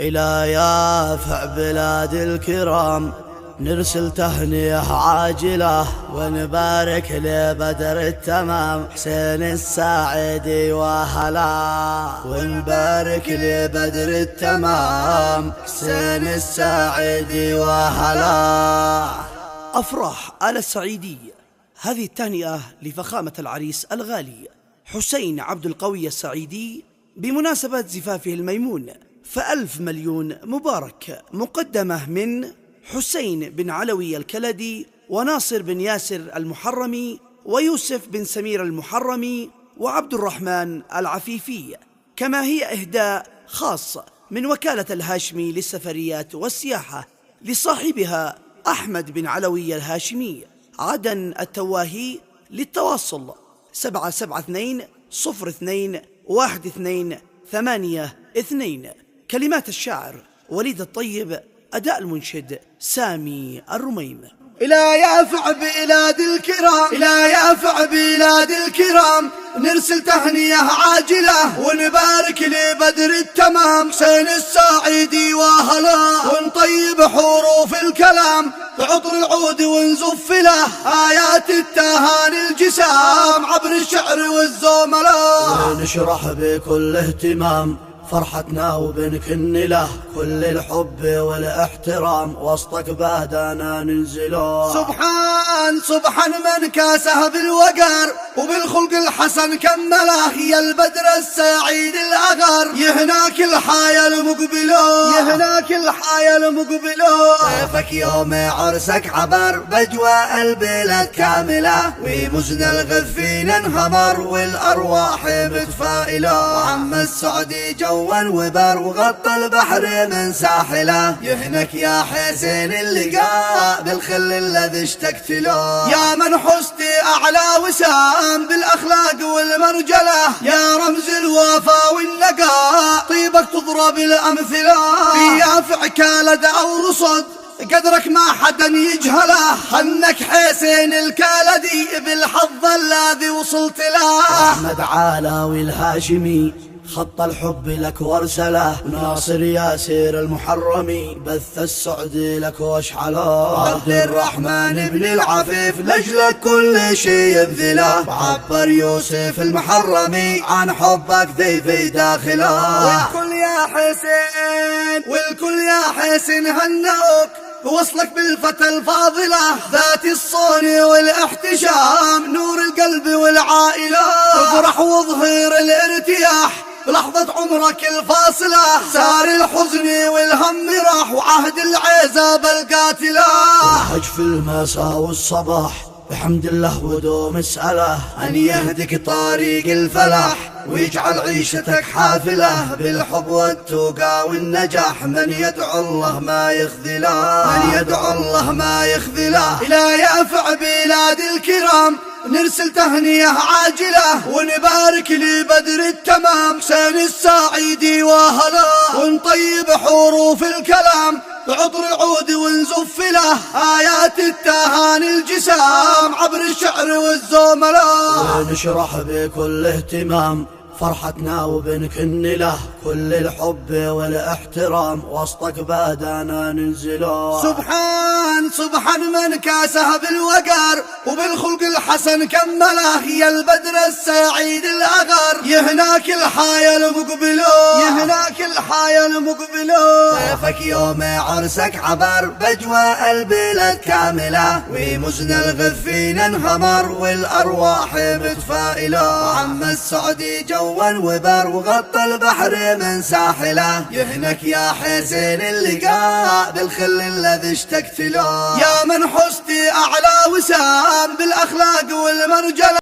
إلى يافع بلاد الكرام نرسل تهنئة عاجلة ونبارك لبدر التمام حسين الساعدي وهلا، ونبارك لبدر التمام حسين الساعدي وهلا. أفراح آل السعيدي. هذه التهنئة لفخامة العريس الغالي حسين عبد القوي السعيدي بمناسبة زفافه الميمون، فألف مليون مبارك. مقدمة من حسين بن علوي الكلدي وناصر بن ياسر المحرمي ويوسف بن سمير المحرمي وعبد الرحمن العفيفي، كما هي إهداء خاص من وكالة الهاشمي للسفريات والسياحة لصاحبها أحمد بن علوي الهاشمي، عدن التواهي. للتواصل 772 02 12 82. كلمات الشاعر وليد الطيب، أداء المنشد سامي الرميم. إلى يافع بلاد الكرام، إلى يافع بلاد الكرام نرسل تهنئة عاجلة ونبارك لبدر التمام حسين الساعدي وهلا، ونطيب حروف الكلام بعطر العود ونزف له آيات التهاني الجسام عبر الشعر والزملاء، ونشرح بكل اهتمام فرحتنا وبنكن له كل الحب والاحترام وسطك بهدانا ننزله. سبحان من كاسه بالوقار وبالخلق الحسن كمله، يا البدر السعيد الأغر يهناك الحياة المقبلو، يهناك الحياة المقبلو. ضيفك يوم عرسك عبر بجواء البلاد كاملة، ومزن الغفين انهمر والأرواح متفائلة، وعم السعدي جو وبر وغطى البحر من ساحله، يهنك يا حسين اللقاء بالخل الذي اشتقت له، يا من حست أعلى وسام بالأخلاق والمرجلة، يا رمز الوفا والنقاء طيبك تضرب الأمثلة، في يافع كالد أو رصد قدرك ما حدا يجهله، خنك حسين الكالدي بالحظ الذي وصلت له. أحمد علاوي الهاشمي خط الحب لك وارسله، ناصر ياسر المحرمي بث السعد لك واشحله، عبد الرحمن بن العفيف لجلك كل شي يبذله، وعبر يوسف المحرمي عن حبك ذي في داخله، والكل يا حسين والكل يا حسين هنوك وصلك بالفتى الفاضلة ذات الصون والاحتشام نور القلب والعائلة، افرح واظهر الارتياح بلحظة عمرك الفاصلة، سار الحزن والهم راح وعهد العزاب القاتلة، الحج في المساء والصباح بحمد الله ودوم اسأله أن يهدك طريق الفلاح ويجعل عيشتك حافلة بالحب والتقى والنجاح، من يدعو الله ما يخذله، من يدعو الله ما يخذله. إلى يافع بلاد الكرام نرسل تهنئة عاجلة ونبارك لبدر التمام حسين الساعدي وهلا، ونطيب حروف الكلام بعطر العود ونزف له آيات التهاني الجسام عبر الشعر والزملاء، ونشرح بكل اهتمام فرحتنا وبنكن له كل الحب والاحترام وسطك بهدانا ننزله. سبحان من كاسه بالوقار وبالخلق الحسن كمله، يا البدر السعيد الأغر يهناك الحياة المقبلو، يهناك الحياة المقبلو. ضيفك يوم عرسك عبر بجواء البلاد كاملة، ومزن الغفين انهمر والأرواح متفائلة، وعم السعدي جو وبر وغطى البحر من ساحله، يهنك يا حسين اللقاء بالخل الذي اشتقت له، يا من حست أعلى وسام بالأخلاق والمرجلة.